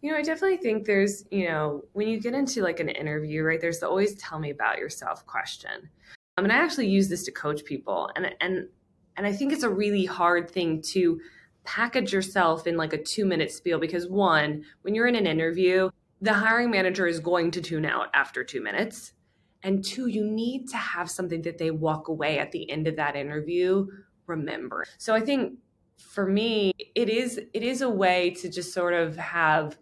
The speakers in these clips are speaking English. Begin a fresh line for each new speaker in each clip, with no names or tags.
I definitely think there's, when you get into like an interview, right, there's the always tell me about yourself question. And I actually use this to coach people. And I think it's a really hard thing to package yourself in like a 2 minute spiel because one, when you're in an interview, the hiring manager is going to tune out after 2 minutes. And two, you need to have something that they walk away at the end of that interview remember. So I think for me, it is a way to just sort of have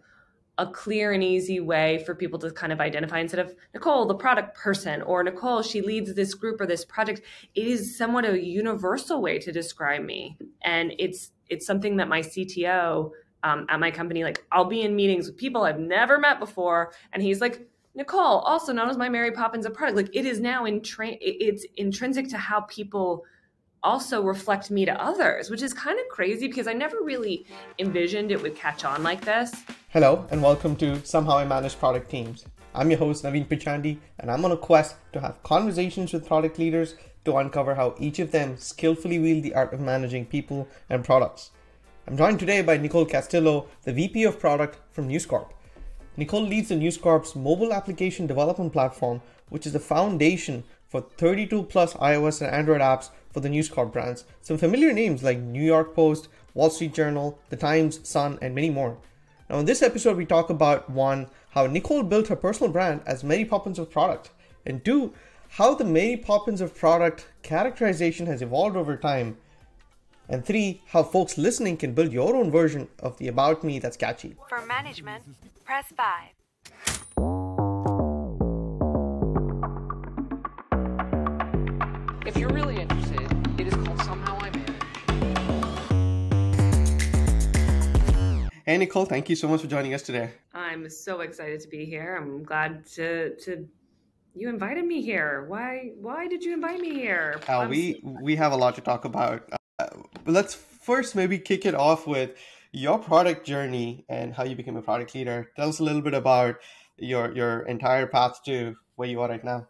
a clear and easy way for people to kind of identify instead of Nicole, the product person, or Nicole, she leads this group or this project. It is somewhat a universal way to describe me. And it's something that my CTO at my company, like I'll be in meetings with people I've never met before. And he's like, Nicole, also known as my Mary Poppins of Product. Like it is now it's intrinsic to how people also reflect me to others, which is kind of crazy because I never really envisioned it would catch on like this.
Hello and welcome to Somehow I Manage Product Teams. I'm your host Naveen Pichandi and I'm on a quest to have conversations with product leaders to uncover how each of them skillfully wield the art of managing people and products. I'm joined today by Nicole Castillo, the VP of Product from News Corp. Nicole leads the News Corp's mobile application development platform, which is the foundation for 32 plus iOS and Android apps for the News Corp brands. Some familiar names like New York Post, Wall Street Journal, The Times, Sun, and many more. Now in this episode, we talk about one, how Nicole built her personal brand as Mary Poppins of Product, and two, how the Mary Poppins of Product characterization has evolved over time, and three, how folks listening can build your own version of the About Me that's catchy.
For management, press 5.
If you're really interested, it is called Somehow I Manage.
Hey Nicole, thank you so much for joining us today.
I'm so excited to be here. I'm glad to you invited me here. Why did you invite me here?
We have a lot to talk about. Let's first maybe kick it off with your product journey and how you became a product leader. Tell us a little bit about your entire path to where you are right now.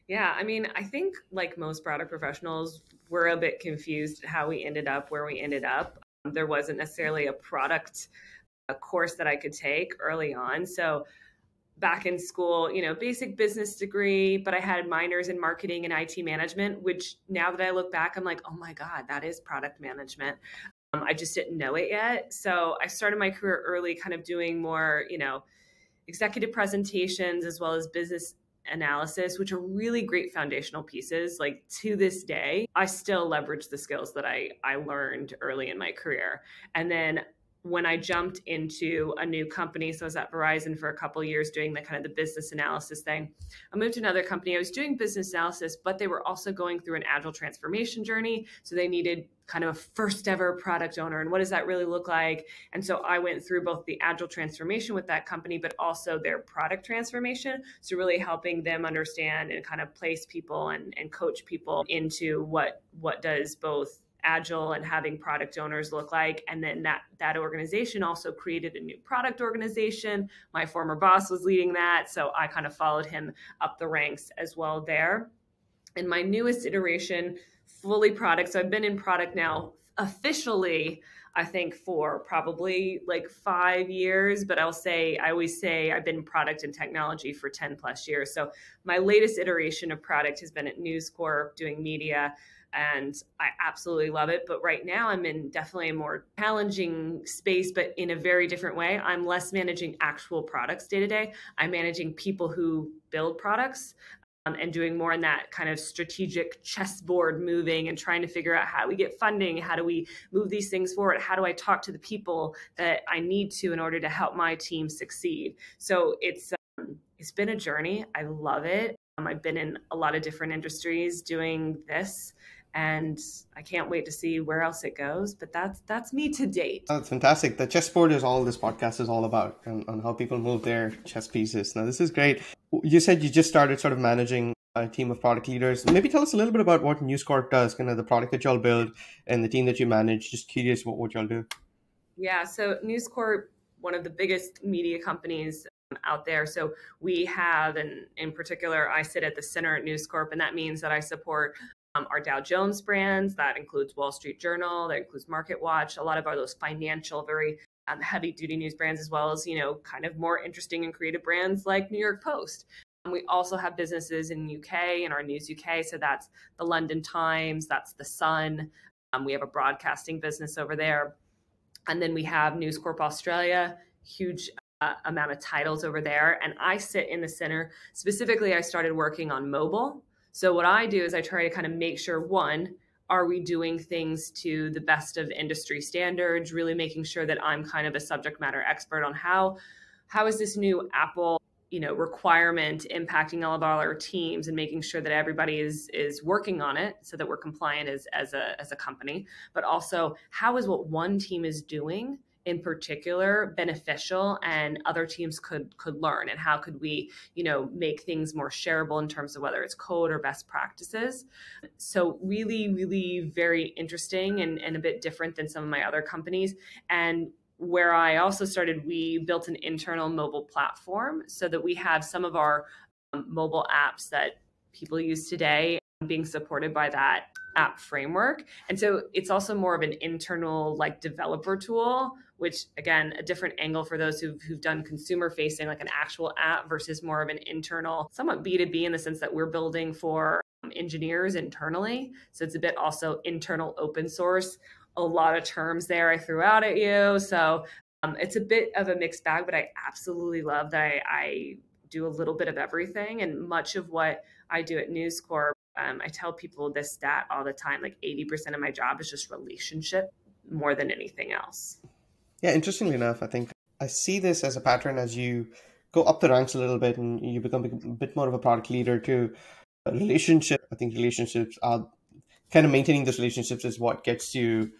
Yeah, I mean, I think like most product professionals, we're a bit confused how we ended up where we ended up. There wasn't necessarily a course that I could take early on. So back in school, basic business degree, but I had minors in marketing and IT management, which now that I look back, I'm like, oh my God, that is product management. I just didn't know it yet. So I started my career early, kind of doing more, executive presentations as well as business analysis, which are really great foundational pieces. Like to this day, I still leverage the skills that I learned early in my career. And then when I jumped into a new company, so I was at Verizon for a couple of years doing the kind of the business analysis thing. I moved to another company. I was doing business analysis, but they were also going through an agile transformation journey. So they needed kind of a first ever product owner. And what does that really look like? And so I went through both the agile transformation with that company, but also their product transformation. So really helping them understand and kind of place people and coach people into what does both agile and having product owners look like. And then that organization also created a new product organization. My former boss was leading that. So I kind of followed him up the ranks as well there. And my newest iteration, fully product. So I've been in product now officially, I think, for probably like 5 years, but I always say I've been in product and technology for 10 plus years. So my latest iteration of product has been at News Corp doing media, and I absolutely love it. But right now I'm in definitely a more challenging space, but in a very different way. I'm less managing actual products day to day. I'm managing people who build products. And doing more in that kind of strategic chessboard moving and trying to figure out how we get funding, how do we move these things forward, how do I talk to the people that I need to in order to help my team succeed. So it's been a journey. I love it. I've been in a lot of different industries doing this, and I can't wait to see where else it goes. But that's me to date.
That's fantastic. The chessboard is all this podcast is all about, on how people move their chess pieces. Now, this is great. You said you just started sort of managing a team of product leaders. Maybe tell us a little bit about what News Corp does, kind of the product that y'all build and the team that you manage. Just curious what y'all do.
Yeah, so News Corp, one of the biggest media companies out there. So we have, and in particular, I sit at the center at News Corp, and that means that I support our Dow Jones brands. That includes Wall Street Journal, that includes Market Watch, a lot of those financial, very heavy duty news brands, as well as, kind of more interesting and creative brands like New York Post. We also have businesses in UK, in our News UK. So that's the London Times, that's the Sun. We have a broadcasting business over there. And then we have News Corp Australia, huge amount of titles over there. And I sit in the center. Specifically, I started working on mobile. So what I do is I try to kind of make sure, one, are we doing things to the best of industry standards, really making sure that I'm kind of a subject matter expert on how is this new Apple requirement impacting all of our teams, and making sure that everybody is working on it so that we're compliant as a company. But also, how is what one team is doing in particular beneficial and other teams could learn, and how could we make things more shareable in terms of whether it's code or best practices. So really, really very interesting and a bit different than some of my other companies. And where I also started, we built an internal mobile platform so that we have some of our mobile apps that people use today being supported by that app framework. And so it's also more of an internal developer tool, which again, a different angle for those who've done consumer facing, like an actual app, versus more of an internal, somewhat B2B in the sense that we're building for engineers internally. So it's a bit also internal open source. A lot of terms there I threw out at you. So it's a bit of a mixed bag, but I absolutely love that I do a little bit of everything. And much of what I do at News Corp, I tell people this stat all the time, 80% of my job is just relationship more than anything else.
Yeah, interestingly enough, I think I see this as a pattern as you go up the ranks a little bit and you become a bit more of a product leader to a relationship. I think relationships are kind of maintaining those relationships is what gets you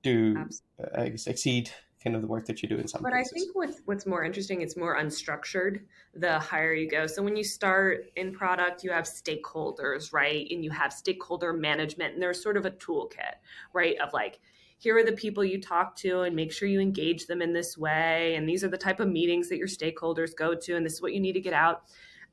to I guess exceed kind of the work that you do in some cases.
I think what's more interesting, it's more unstructured the higher you go. So when you start in product, you have stakeholders, right? And you have stakeholder management, and there's sort of a toolkit, right? Of here are the people you talk to and make sure you engage them in this way. And these are the type of meetings that your stakeholders go to. And this is what you need to get out.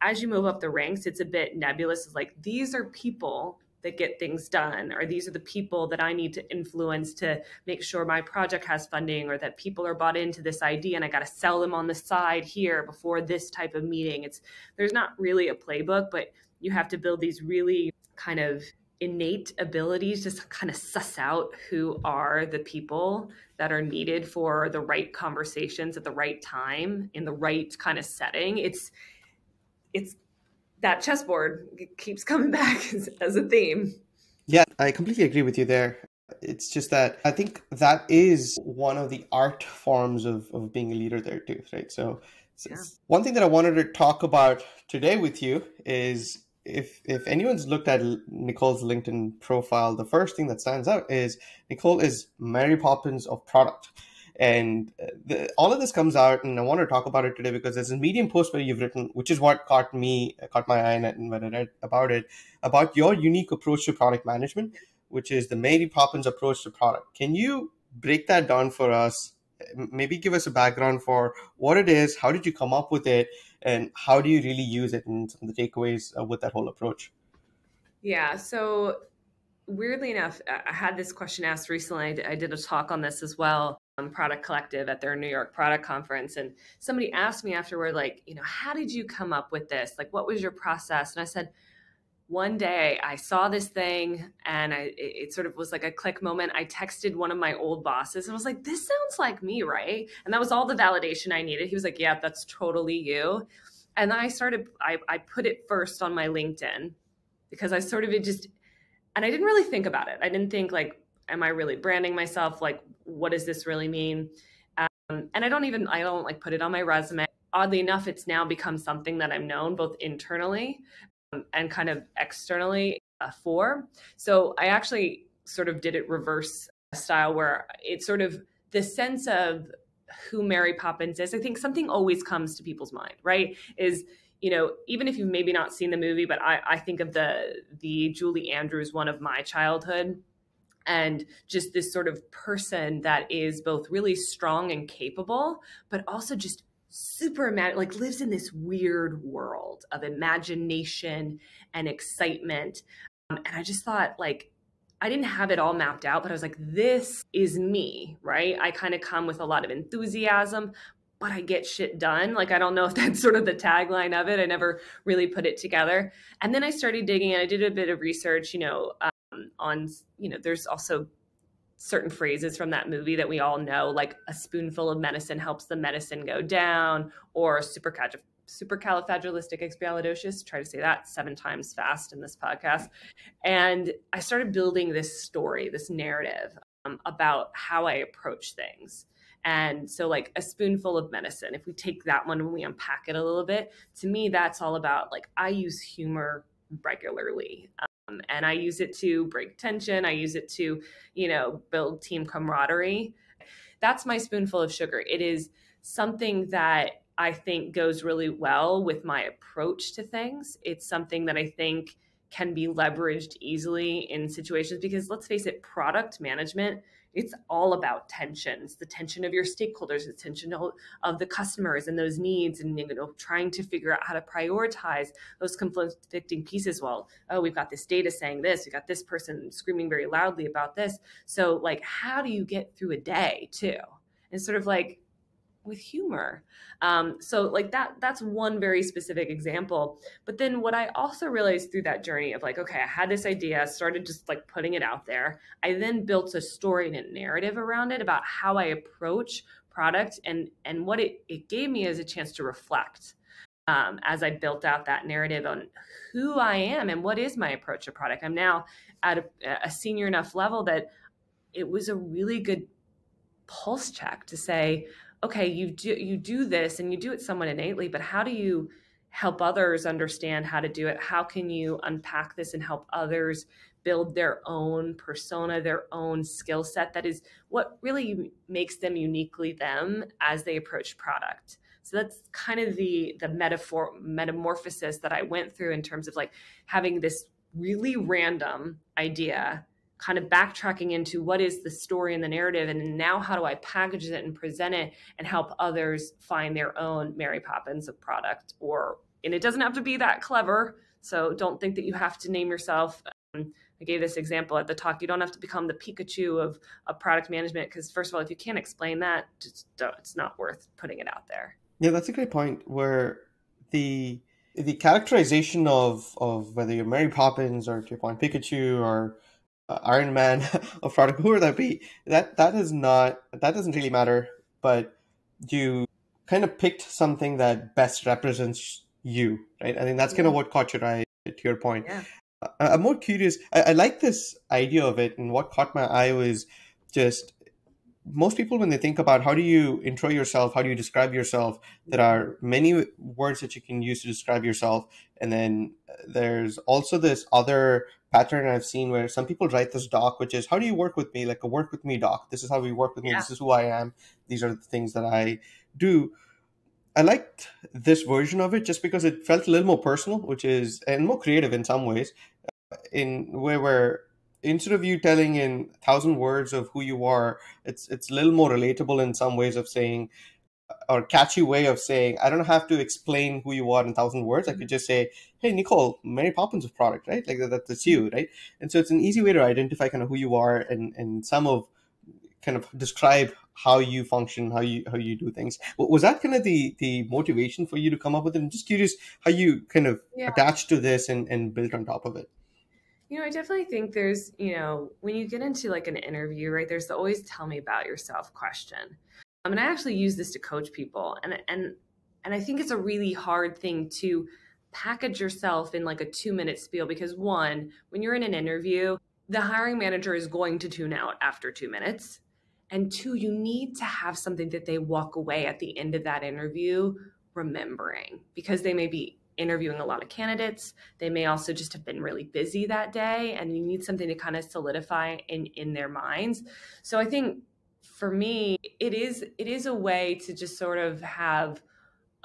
As you move up the ranks, it's a bit nebulous. It's these are people that get things done, or these are the people that I need to influence to make sure my project has funding, or that people are bought into this idea and I got to sell them on the side here before this type of meeting. There's not really a playbook, but you have to build these really kind of innate abilities to kind of suss out who are the people that are needed for the right conversations at the right time in the right kind of setting. It's that chessboard keeps coming back as a theme.
Yeah, I completely agree with you there. It's just that I think that is one of the art forms of being a leader there too, right? So one thing that I wanted to talk about today with you is if anyone's looked at Nicole's LinkedIn profile, the first thing that stands out is Nicole is Mary Poppins of Product. And all of this comes out, and I want to talk about it today because there's a Medium post where you've written, which is what caught my eye and when I read about it, about your unique approach to product management, which is the Mary Poppins approach to product. Can you break that down for us? Maybe give us a background for what it is, how did you come up with it, and how do you really use it, and some of the takeaways with that whole approach?
Yeah, so weirdly enough, I had this question asked recently. I did a talk on this as well. Product Collective at their New York product conference. And somebody asked me afterward, how did you come up with this? What was your process? And I said, one day I saw this thing and it sort of was like a click moment. I texted one of my old bosses and was like, this sounds like me, right? And that was all the validation I needed. He was like, yeah, that's totally you. And then I put it first on my LinkedIn because I sort of and I didn't really think about it. I didn't think am I really branding myself? What does this really mean? And I don't put it on my resume. Oddly enough, it's now become something that I'm known both internally and kind of externally for. So I actually sort of did it reverse style, where it's sort of the sense of who Mary Poppins is. I think something always comes to people's mind, right? Is, even if you've maybe not seen the movie, but I think of the Julie Andrews one of my childhood. And just this sort of person that is both really strong and capable, but also just super lives in this weird world of imagination and excitement. And I just thought I didn't have it all mapped out, but I was like, this is me, right? I kind of come with a lot of enthusiasm, but I get shit done. Like, I don't know if that's sort of the tagline of it. I never really put it together. And then I started digging and I did a bit of research, on, there's also certain phrases from that movie that we all know, like a spoonful of medicine helps the medicine go down, or supercalifragilisticexpialidocious. Try to say that 7 times fast in this podcast. And I started building this story, this narrative about how I approach things. And so like a spoonful of medicine, if we take that one and we unpack it a little bit, to me, that's all about like, I use humor regularly. And I use it to break tension. I use it to, build team camaraderie. That's my spoonful of sugar. It is something that I think goes really well with my approach to things. It's something that I think can be leveraged easily in situations because let's face it, product management, it's all about tensions, the tension of your stakeholders, the tension of the customers and those needs, and trying to figure out how to prioritize those conflicting pieces. Well, oh, we've got this data saying this, we've got this person screaming very loudly about this. So like, how do you get through a day too? And sort of like with humor. So like that's one very specific example. But then what I also realized through that journey of like, okay, I had this idea, started just like putting it out there. I then built a story and a narrative around it about how I approach product and what it gave me as a chance to reflect as I built out that narrative on who I am and what is my approach to product. I'm now at a senior enough level that it was a really good pulse check to say, okay, you do this and you do it somewhat innately, but how do you help others understand how to do it? How can you unpack this and help others build their own persona, their own skill set? That is what really makes them uniquely them as they approach product. So that's kind of the metamorphosis that I went through in terms of like having this really random idea, kind of backtracking into what is the story and the narrative, and now how do I package it and present it and help others find their own Mary Poppins of Product. And it doesn't have to be that clever, so don't think that you have to name yourself. I gave this example at the talk. You don't have to become the Pikachu of product management, because first of all, if you can't explain that, it's not worth putting it out there.
Yeah, that's a great point, where the characterization of whether you're Mary Poppins or, to your point, Pikachu or Iron Man of product, whoever that be, that doesn't really matter, but you kind of picked something that best represents you, right? I think that's kind of what caught your eye, to your point.
Yeah.
I'm more curious. I like this idea of it, and what caught my eye was just most people, when they think about how do you intro yourself, how do you describe yourself, there are many words that you can use to describe yourself. And then there's also this other pattern I've seen where some people write this doc, which is, how do you work with me? Like a work with me doc. This is how we work with me.
Yeah.
This is who I am. These are the things that I do. I liked this version of it just because it felt a little more personal, and more creative in some ways, in where instead of you telling in 1,000 words of who you are, it's a little more relatable in some ways of saying, or catchy way of saying, I don't have to explain who you are in 1,000 words. I could just say, hey, Nicole, Mary Poppins of Product, right? Like that's you, right? And so it's an easy way to identify kind of who you are and some of kind of describe how you function, how you do things. Was that kind of the motivation for you to come up with it? I'm just curious how you kind of attached to this and built on top of it.
I definitely think there's, when you get into like an interview, right, there's the always tell me about yourself question. And I actually use this to coach people. And I think it's a really hard thing to package yourself in like a 2-minute spiel, because one, when you're in an interview, the hiring manager is going to tune out after 2 minutes. And two, you need to have something that they walk away at the end of that interview remembering, because they may be interviewing a lot of candidates. They may also just have been really busy that day, and you need something to kind of solidify in their minds. So I think for me, it is a way to just sort of have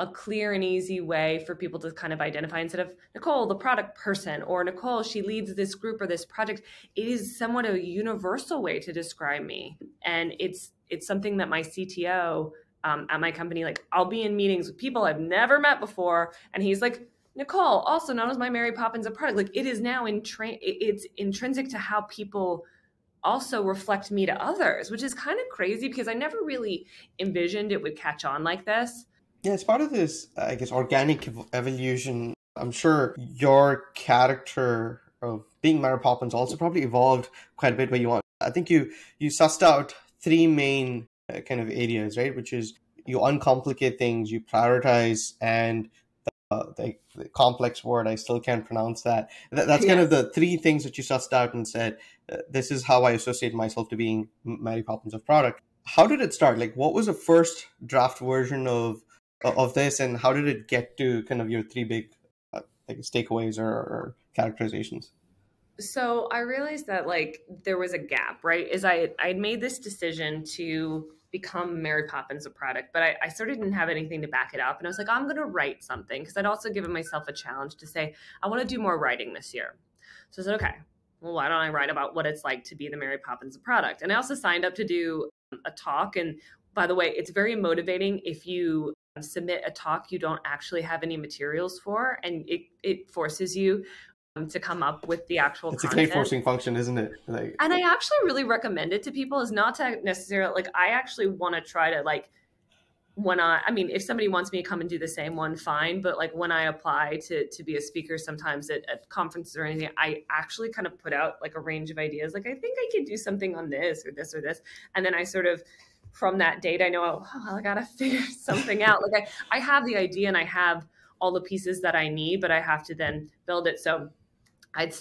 a clear and easy way for people to kind of identify, instead of Nicole, the product person, or Nicole, she leads this group or this project. It is somewhat a universal way to describe me. And it's something that my CTO at my company, like I'll be in meetings with people I've never met before, and he's like, Nicole, also known as my Mary Poppins of Product. Like, it is now it's intrinsic to how people also reflect me to others, which is kind of crazy because I never really envisioned it would catch on like this.
Yeah, it's part of this, I guess, organic evolution. I'm sure your character of being Mary Poppins also probably evolved quite a bit where you want. I think you sussed out three main kind of areas, right? Which is you uncomplicate things, you prioritize, and the complex word, I still can't pronounce that. That's kind of the three things that you sussed out and said, this is how I associate myself to being Mary Poppins of Product. How did it start? Like, what was the first draft version of this, and how did it get to kind of your three big like takeaways or characterizations?
So I realized that like there was a gap, right? Is I'd made this decision to become Mary Poppins of Product, but I sort of didn't have anything to back it up. And I was like, I'm going to write something because I'd also given myself a challenge to say, I want to do more writing this year. So I said, okay, well, why don't I write about what it's like to be the Mary Poppins of Product? And I also signed up to do a talk. And by the way, it's very motivating if you submit a talk you don't actually have any materials for, and it forces you to come up with the actual
It's
content.
a K-forcing function, isn't it? Like,
and I actually really recommend it to people, is not to necessarily, like, I actually want to try to, like, when I mean, if somebody wants me to come and do the same one, fine. But like when I apply to be a speaker, sometimes at conferences or anything, I actually kind of put out like a range of ideas. Like, I think I could do something on this or this or this. And then I sort of, from that date, I know, oh, I got to figure something out. Like I have the idea and I have all the pieces that I need, but I have to then build it. So I'd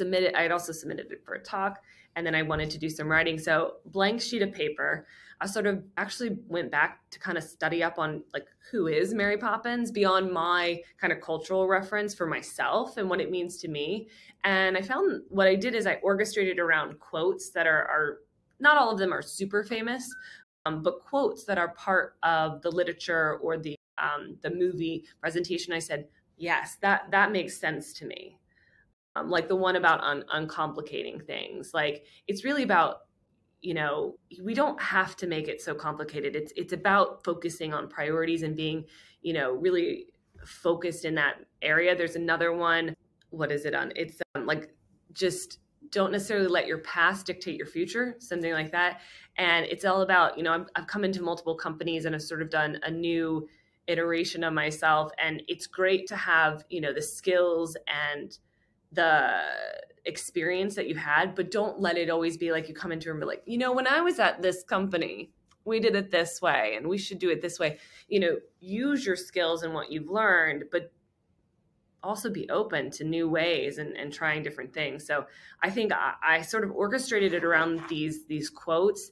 also submitted it for a talk, and then I wanted to do some writing. So blank sheet of paper, I sort of actually went back to kind of study up on like who is Mary Poppins beyond my kind of cultural reference for myself and what it means to me. And I found what I did is I orchestrated around quotes that are not all of them are super famous, but quotes that are part of the literature or the movie presentation. I said, yes, that makes sense to me. Like the one about uncomplicating things. Like it's really about, we don't have to make it so complicated. It's about focusing on priorities and being, really focused in that area. There's another one. What is it on? It's like, just don't necessarily let your past dictate your future, something like that. And it's all about, I've come into multiple companies and I've sort of done a new iteration of myself. And it's great to have, the skills and the experience that you had, but don't let it always be like you come into a room and be like, when I was at this company, we did it this way and we should do it this way. Use your skills and what you've learned, but also be open to new ways and trying different things. So I think I sort of orchestrated it around these quotes.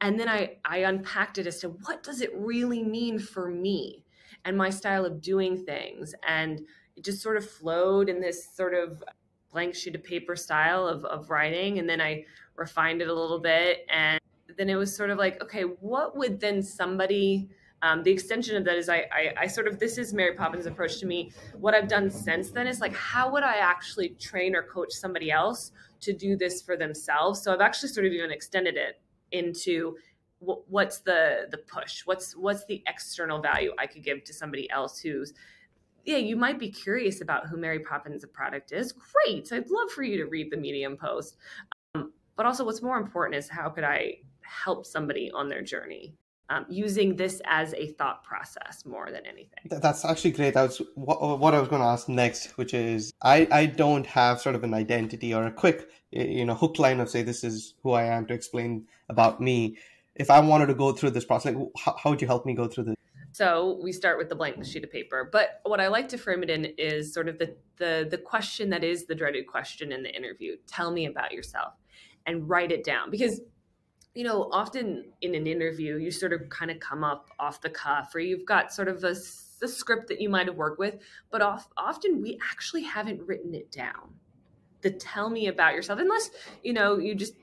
And then I unpacked it as to what does it really mean for me and my style of doing things. And it just sort of flowed in this sort of blank sheet of paper style of writing. And then I refined it a little bit. And then it was sort of like, okay, what would then somebody, the extension of that is I sort of, this is Mary Poppins' approach to me. What I've done since then is like, how would I actually train or coach somebody else to do this for themselves? So I've actually sort of even extended it into what's the push? What's the external value I could give to somebody else who's, yeah, you might be curious about who Mary Poppins of Product is. Great. I'd love for you to read the Medium post. But also what's more important is how could I help somebody on their journey using this as a thought process more than anything.
That's actually great. That was what I was going to ask next, which is I don't have sort of an identity or a quick, hook line of say, this is who I am to explain about me. If I wanted to go through this process, like, how would you help me go through this?
So we start with the blank sheet of paper, but what I like to frame it in is sort of the question that is the dreaded question in the interview. Tell me about yourself, and write it down, because often in an interview you sort of kind of come up off the cuff, or you've got sort of a script that you might have worked with, but often we actually haven't written it down. The tell me about yourself, unless you just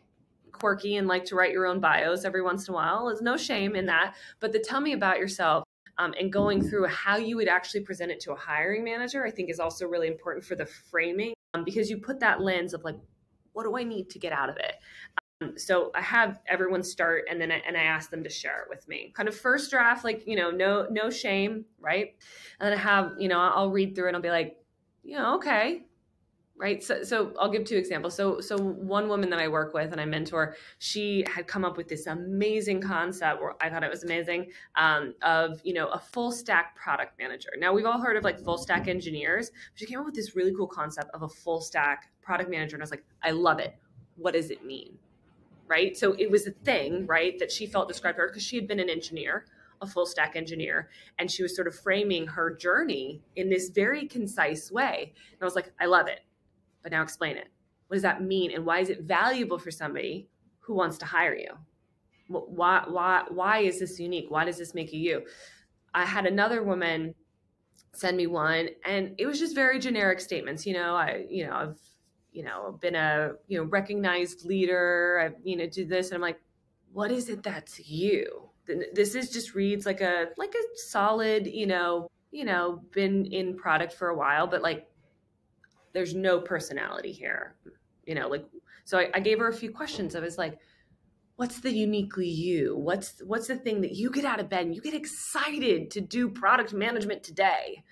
quirky and like to write your own bios every once in a while. There's no shame in that, but the tell me about yourself. And going through how you would actually present it to a hiring manager, I think is also really important for the framing, because you put that lens of like, what do I need to get out of it? So I have everyone start, and then I ask them to share it with me. Kind of first draft, like, no shame, right? And then I have, I'll read through it and I'll be like, Okay. Right. So I'll give two examples. So one woman that I work with and I mentor, she had come up with this amazing concept, or I thought it was amazing, of, a full stack product manager. Now we've all heard of like full stack engineers. She came up with this really cool concept of a full stack product manager. And I was like, I love it. What does it mean? Right. So it was a thing, right, that she felt described her because she had been an engineer, a full stack engineer, and she was sort of framing her journey in this very concise way. And I was like, I love it. But now explain it. What does that mean? And why is it valuable for somebody who wants to hire you? Why is this unique? Why does this make you? I had another woman send me one, and it was just very generic statements. I've been a, recognized leader. I've, do this. And I'm like, what is it that's you? This is just reads like a solid, been in product for a while, but like, there's no personality here, so I gave her a few questions. I was like, what's the uniquely you? What's the thing that you get out of bed and you get excited to do product management today?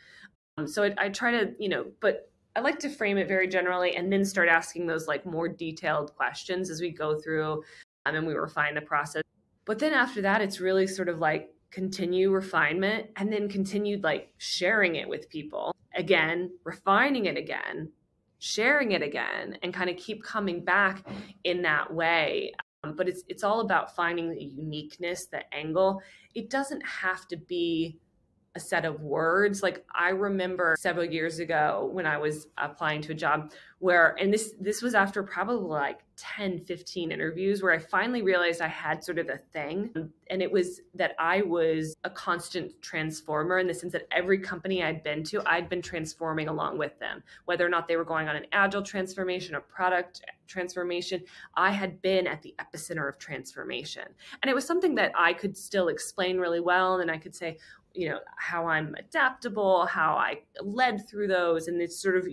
So I try to, but I like to frame it very generally and then start asking those like more detailed questions as we go through, and we refine the process. But then after that, it's really sort of like continue refinement and then continued like sharing it with people again, refining it again, sharing it again, and kind of keep coming back in that way. But it's all about finding the uniqueness, the angle. It doesn't have to be a set of words. Like I remember several years ago when I was applying to a job where, and this was after probably like 10, 15 interviews, where I finally realized I had sort of a thing. And it was that I was a constant transformer, in the sense that every company I'd been to, I'd been transforming along with them, whether or not they were going on an agile transformation or product transformation. I had been at the epicenter of transformation. And it was something that I could still explain really well. And I could say, how I'm adaptable, how I led through those. And it's sort of,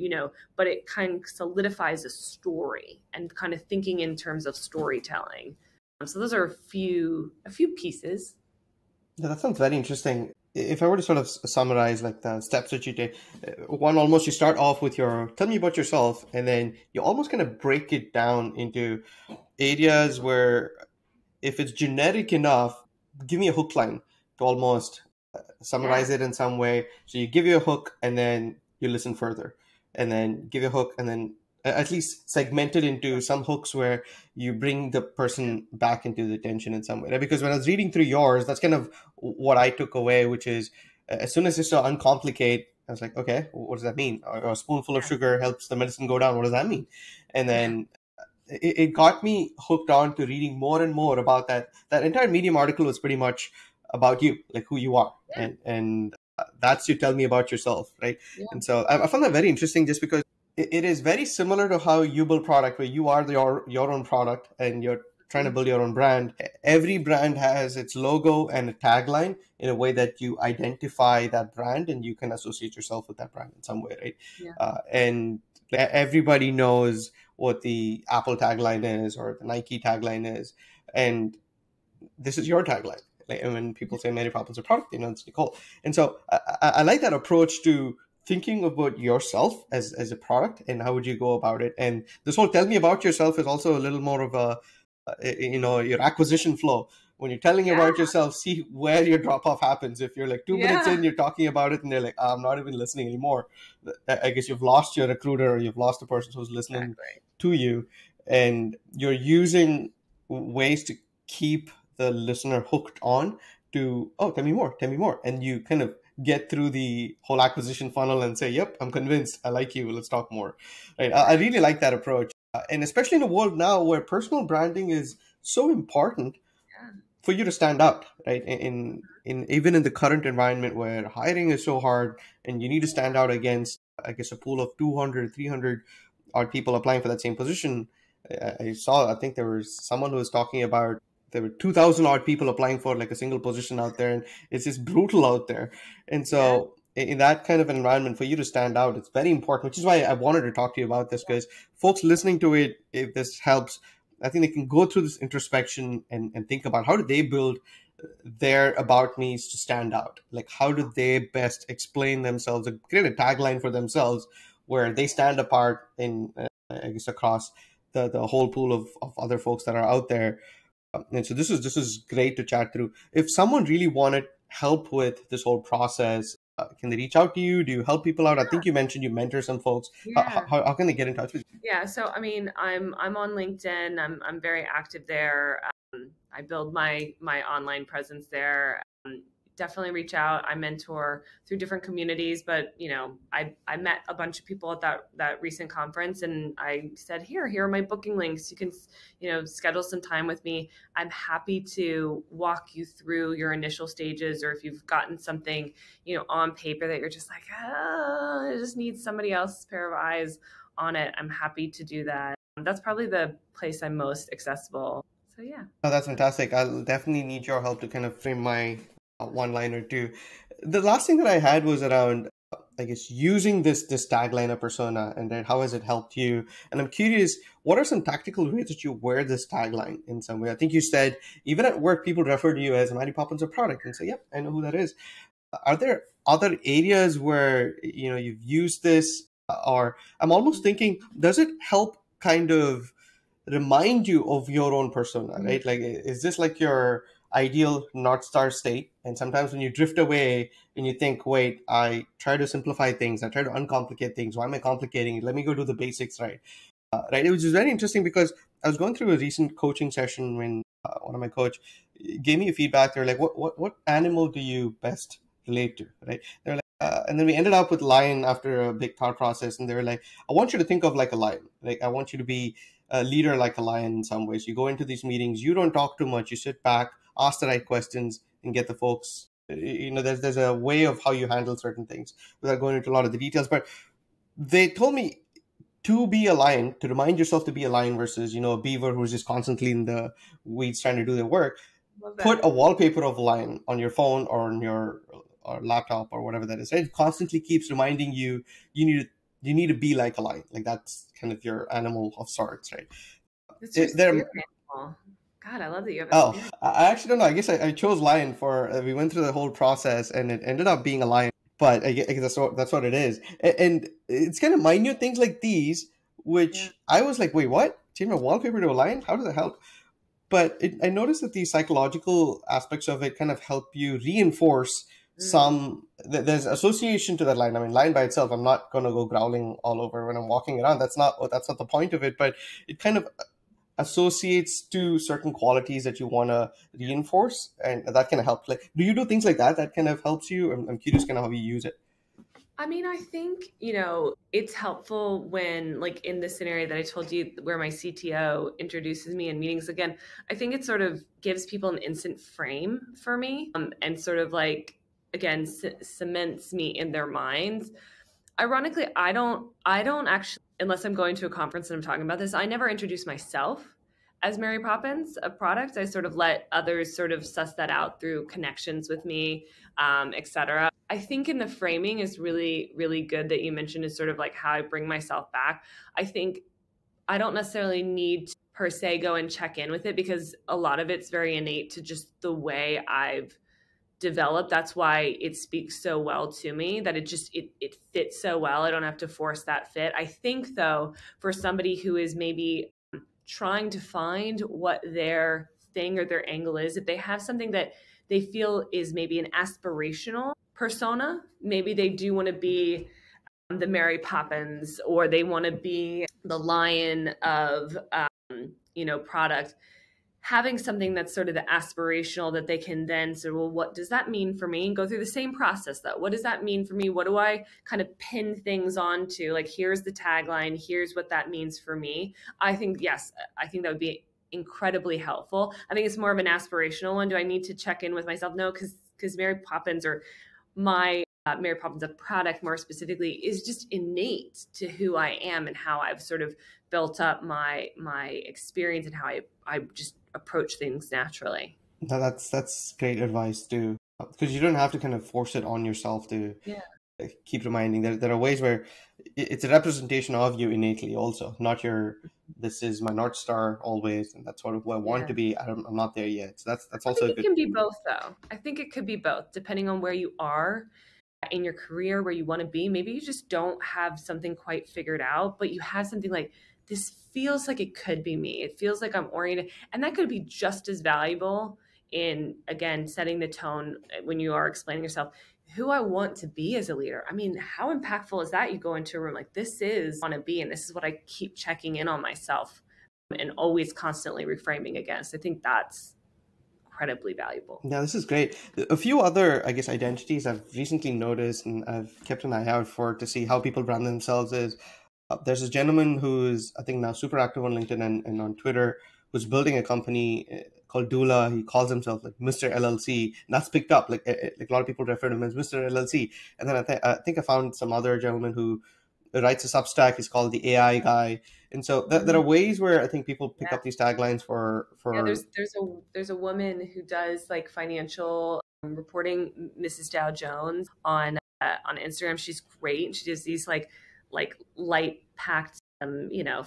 but it kind of solidifies a story and kind of thinking in terms of storytelling. So those are a few pieces.
Yeah, that sounds very interesting. If I were to sort of summarize like the steps that you take, one, almost you start off with tell me about yourself, and then you almost kind of break it down into areas where if it's generic enough, give me a hook line to almost summarize it in some way. So you give you a hook and then you listen further, and then give you a hook and then at least segment it into some hooks where you bring the person back into the attention in some way. Right? Because when I was reading through yours, that's kind of what I took away, which is as soon as you start uncomplicate, I was like, okay, what does that mean? Or a spoonful of sugar helps the medicine go down. What does that mean? And then it got me hooked on to reading more and more about that. That entire Medium article was pretty much about you, like who you are. And that's you tell me about yourself, right? Yeah. And so I found that very interesting, just because it is very similar to how you build product, where you are your own product and you're trying to build your own brand. Every brand has its logo and a tagline in a way that you identify that brand and you can associate yourself with that brand in some way, right? Yeah. And everybody knows what the Apple tagline is or the Nike tagline is. And this is your tagline. Like, and when people say Mary Poppins of Product, it's Nicole. And so I like that approach to thinking about yourself as a product and how would you go about it. And this whole tell me about yourself is also a little more of your acquisition flow. When you're telling about yourself, see where your drop off happens. If you're like 2 minutes in, you're talking about it and they're like, I'm not even listening anymore. I guess you've lost your recruiter, or you've lost the person who's listening to you. And you're using ways to keep the listener hooked on to, tell me more. And you kind of get through the whole acquisition funnel and say, yep, I'm convinced. I like you. Let's talk more. Right. I really like that approach. And especially in a world now where personal branding is so important for you to stand out, right? In even in the current environment where hiring is so hard and you need to stand out against, I guess, a pool of 200, 300 odd people applying for that same position. I think there was someone who was talking about there were 2,000 odd people applying for like a single position out there, and it's just brutal out there. And so in that kind of an environment, for you to stand out, it's very important, which is why I wanted to talk to you about this, because folks listening to it, if this helps, I think they can go through this introspection and think about how do they build their about me's to stand out? Like, how do they best explain themselves, create a tagline for themselves where they stand apart in, I guess, across the whole pool of other folks that are out there. And so this is great to chat through. If someone really wanted help with this whole process, can they reach out to you? Do you help people out? I think you mentioned you mentor some folks.
Yeah.
How can they get in touch with you?
Yeah, so I mean, I'm on LinkedIn. I'm very active there. I build my online presence there. Definitely reach out. I mentor through different communities, but I met a bunch of people at that recent conference, and I said, here are my booking links. You can schedule some time with me. I'm happy to walk you through your initial stages, or if you've gotten something on paper that you're just like, I just need somebody else's pair of eyes on it. I'm happy to do that. That's probably the place I'm most accessible. So yeah.
Oh, that's fantastic. I'll definitely need your help to kind of frame my one line or two. The last thing that I had was around, I guess, using this tagline or persona, and then how has it helped you? And I'm curious, what are some tactical ways that you wear this tagline in some way? I think you said even at work, people refer to you as Mary Poppins of Product and say, yep, I know who that is. Are there other areas where you've used this, or I'm almost thinking, does it help kind of remind you of your own persona, right? Like, is this like your ideal North Star state? And sometimes when you drift away and you think, wait, I try to simplify things, I try to uncomplicate things. Why am I complicating it? Let me go do the basics, right? Right. It was just very interesting because I was going through a recent coaching session when one of my coach gave me a feedback. They're like, what animal do you best relate to, right? They're like, and then we ended up with lion after a big thought process, and they were like, I want you to think of like a lion. Like, I want you to be a leader like a lion in some ways. You go into these meetings, you don't talk too much, you sit back, ask the right questions, and get the folks. There's a way of how you handle certain things without going into a lot of the details. But they told me to be a lion, to remind yourself to be a lion versus, a beaver who's just constantly in the weeds trying to do their work. Put a wallpaper of a lion on your phone or on your or laptop or whatever that is. Right? It constantly keeps reminding you need to be like a lion. Like, that's kind of your animal of sorts, right?
It's your spirit animal. God, I love that you have a spirit.
I actually don't know. I guess I chose lion for, we went through the whole process and it ended up being a lion. But I guess that's what it is. And it's kind of minute things like these, which I was like, wait, what? Change my wallpaper to a lion? How does that help? But I noticed that the psychological aspects of it kind of help you reinforce there's association to that line. I mean, line by itself, I'm not going to go growling all over when I'm walking around. That's not the point of it. But it kind of associates to certain qualities that you want to reinforce, and that kind of helps. Like, do you do things like that kind of helps you? I'm curious kind of how you use it.
I mean, I think, it's helpful when, like, in the scenario that I told you where my CTO introduces me in meetings again, I think it sort of gives people an instant frame for me, and sort of like, again, cements me in their minds. Ironically, I don't actually, unless I'm going to a conference and I'm talking about this, I never introduce myself as Mary Poppins of Product. I sort of let others sort of suss that out through connections with me, etc. I think in the framing is really, really good that you mentioned, is sort of like how I bring myself back. I think I don't necessarily need to per se go and check in with it, because a lot of it's very innate to just the way I've developed. That's why it speaks so well to me, that it fits so well. I don't have to force that fit. I think, though, for somebody who is maybe trying to find what their thing or their angle is, if they have something that they feel is maybe an aspirational persona, maybe they do want to be the Mary Poppins, or they want to be the lion of product, having something that's sort of the aspirational that they can then say, well, what does that mean for me? And go through the same process, though. What does that mean for me? What do I kind of pin things onto? Like, here's the tagline. Here's what that means for me. I think that would be incredibly helpful. I think it's more of an aspirational one. Do I need to check in with myself? No, because Mary Poppins, or my Mary Poppins of Product more specifically, is just innate to who I am and how I've sort of built up my experience and how I just approach things naturally.
That's great advice too, because you don't have to kind of force it on yourself to keep reminding. There are ways where it's a representation of you innately, also, not this is my North Star always, and that's what I want to be. I'm not there yet. So that's also
it can be both, though. I think it could be both, depending on where you are in your career where you want to be. Maybe you just don't have something quite figured out, but you have something like, this feels like it could be me. It feels like I'm oriented. And that could be just as valuable in, again, setting the tone when you are explaining yourself, who I want to be as a leader. I mean, how impactful is that? You go into a room like, this is what I want to be, and this is what I keep checking in on myself and always constantly reframing against. I think that's incredibly valuable.
Yeah, this is great. A few other, I guess, identities I've recently noticed and I've kept an eye out for to see how people brand themselves is there's this gentleman who's, I think, now super active on LinkedIn and on Twitter, who's building a company called Dula. He calls himself like Mr. LLC, and that's picked up. Like a lot of people refer to him as Mr. LLC. And then I think I found some other gentleman who writes a Substack. He's called the AI guy. And so there are ways where I think people pick up these taglines for.
Yeah, there's a woman who does like financial reporting, Mrs. Dow Jones on Instagram. She's great. She does these like light packed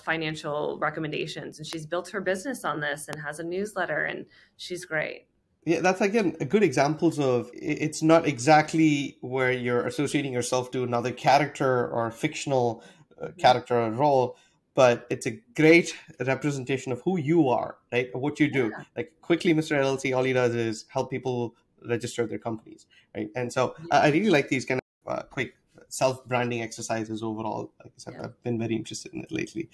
financial recommendations, and she's built her business on this and has a newsletter, and she's great.
Yeah, that's again a good examples of it's not exactly where you're associating yourself to another character or fictional character or role, but it's a great representation of who you are, right? What you do. Like quickly, Mr. LLC, all he does is help people register their companies, right? And so I really like these kind of quick self-branding exercises overall. Like I said, I've been very interested in it lately.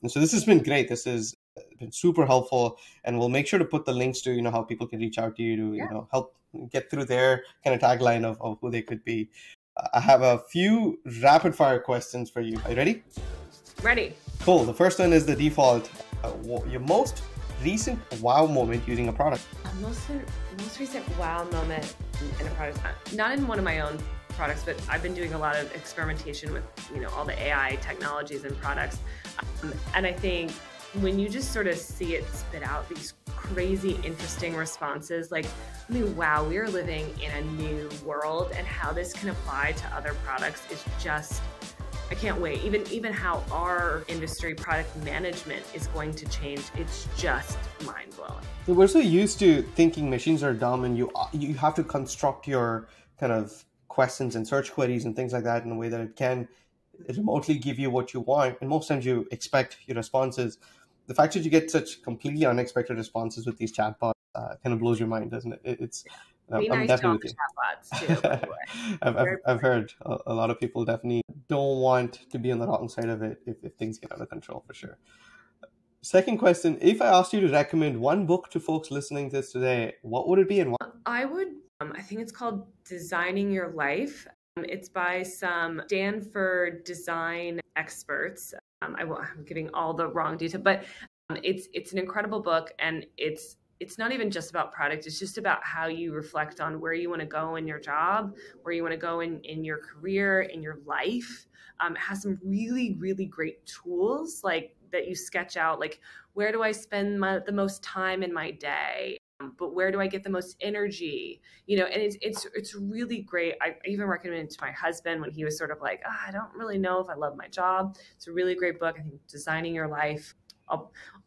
And so this has been great. This has been super helpful, and we'll make sure to put the links to how people can reach out to you to help get through their kind of tagline of who they could be. I have a few rapid fire questions for you. Are you ready?
Ready.
Cool. The first one is the default. Your most recent wow moment using a product.
Most recent wow moment in a product, not in one of my own products, but I've been doing a lot of experimentation with all the AI technologies and products, and I think when you just sort of see it spit out these crazy interesting responses, like, I mean, wow, we are living in a new world, and how this can apply to other products is just, I can't wait. Even how our industry, product management, is going to change, it's just mind blowing.
We're so used to thinking machines are dumb, and you have to construct your kind of questions and search queries and things like that in a way that it can remotely give you what you want. And most times you expect your responses. The fact that you get such completely unexpected responses with these chatbots kind of blows your mind, doesn't it? It's
I'm
nice
definitely with you. Chatbots too, by the way.
I've heard a lot of people definitely don't want to be on the wrong side of it if things get out of control, for sure. Second question, if I asked you to recommend one book to folks listening to this today, what would it be and why?
I would, I think it's called Designing Your Life. It's by some Stanford design experts. I'm getting all the wrong detail, but it's an incredible book, and it's not even just about product. It's just about how you reflect on where you want to go in your job, where you want to go in your career, in your life. It has some really, really great tools like that you sketch out, like, where do I spend the most time in my day? But where do I get the most energy? And it's really great. I even recommended it to my husband when he was sort of like, I don't really know if I love my job. It's a really great book. I think Designing Your Life.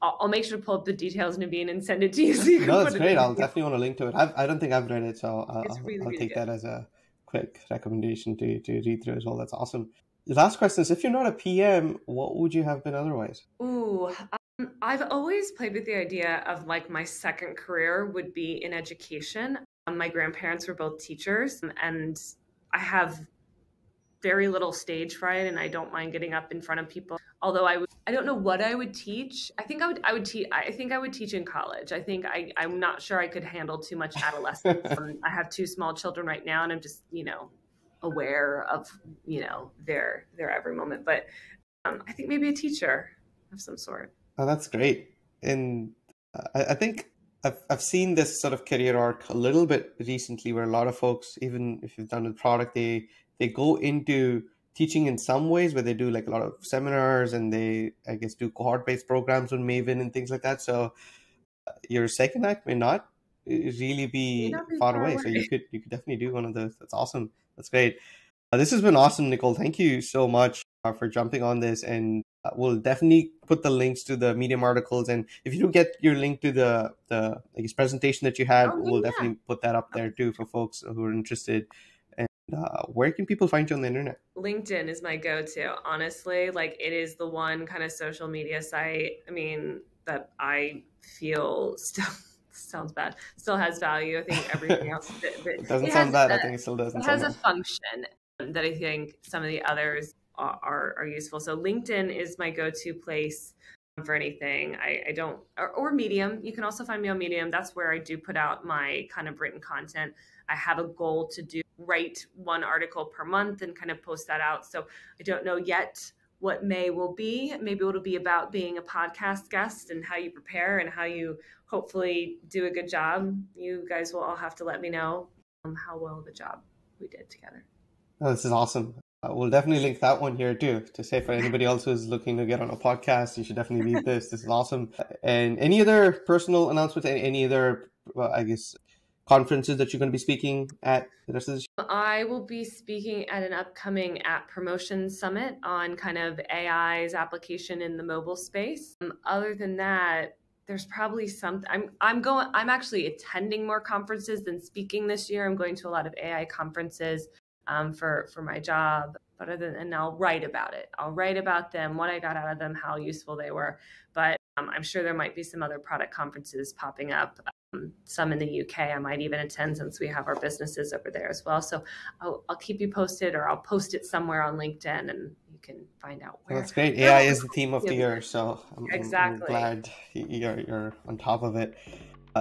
I'll make sure to pull up the details, Naveen, and send it to you. So you can
no, that's great. I'll definitely want to link to it. I don't think I've read it, so I'll take that as a quick recommendation to read through as well. That's awesome. The last question is, if you're not a PM, what would you have been otherwise?
Ooh, I've always played with the idea of like my second career would be in education. My grandparents were both teachers, and I have very little stage fright, and I don't mind getting up in front of people. Although I don't know what I would teach. I think I would teach in college. I think I'm not sure I could handle too much adolescence. I have two small children right now, and I'm just aware of their every moment. But I think maybe a teacher of some sort.
Oh, that's great. And I think I've seen this sort of career arc a little bit recently, where a lot of folks, even if you've done the product, they go into teaching in some ways, where they do like a lot of seminars, and they, I guess, do cohort-based programs with Maven and things like that. So your second act may not really be far away. So you could definitely do one of those. That's awesome. That's great. This has been awesome, Nicole. Thank you so much for jumping on this, and we'll definitely put the links to the Medium articles. And if you do get your link to the I guess presentation that you had, we'll definitely put that up there too for folks who are interested. And where can people find you on the internet?
LinkedIn is my go-to, honestly. Like, it is the one kind of social media site, I mean, that I feel still sounds bad, still has value. I think everything else
It doesn't sound bad. I think it still doesn't
it
sound
has a
bad.
function that I think some of the others are useful. So LinkedIn is my go-to place for anything. I don't, or Medium. You can also find me on Medium. That's where I do put out my kind of written content. I have a goal to write one article per month and kind of post that out. So I don't know yet what May will be. Maybe it'll be about being a podcast guest and how you prepare and how you hopefully do a good job. You guys will all have to let me know how well the job we did together.
Oh, this is awesome. We'll definitely link that one here too, to say for anybody else who's looking to get on a podcast, you should definitely read this. This is awesome. And any other personal announcements, any other, I guess, conferences that you're going to be speaking at the rest of this year?
I will be speaking at an upcoming App Promotion Summit on kind of AI's application in the mobile space. Other than that, there's probably something. I'm actually attending more conferences than speaking this year. I'm going to a lot of AI conferences for my job. But and I'll write about it. I'll write about them, what I got out of them, how useful they were. But I'm sure there might be some other product conferences popping up. Some in the UK I might even attend since we have our businesses over there as well. So I'll keep you posted, or I'll post it somewhere on LinkedIn and you can find out where.
Well, that's great. AI is the theme of the year, so
Exactly.
I'm glad you're on top of it.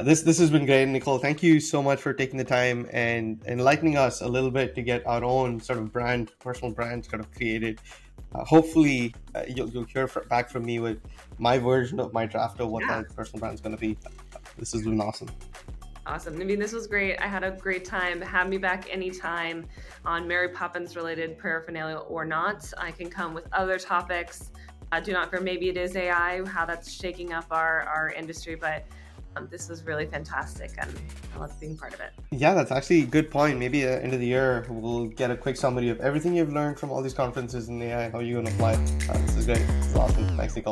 This has been great, Nicole. Thank you so much for taking the time and enlightening us a little bit to get our own sort of personal brand sort of created. Hopefully, you'll hear back from me with my version of my draft of what that personal brand is going to be. This has been awesome.
Awesome. I mean, this was great. I had a great time. Have me back anytime on Mary Poppins related paraphernalia or not. I can come with other topics. Do not fear, maybe it is AI, how that's shaking up our industry, but this was really fantastic and I love being part of it.
Yeah, that's actually a good point. Maybe at the end of the year, we'll get a quick summary of everything you've learned from all these conferences in AI, how you're going to apply it. This is great. This is awesome. Thanks, Nicole.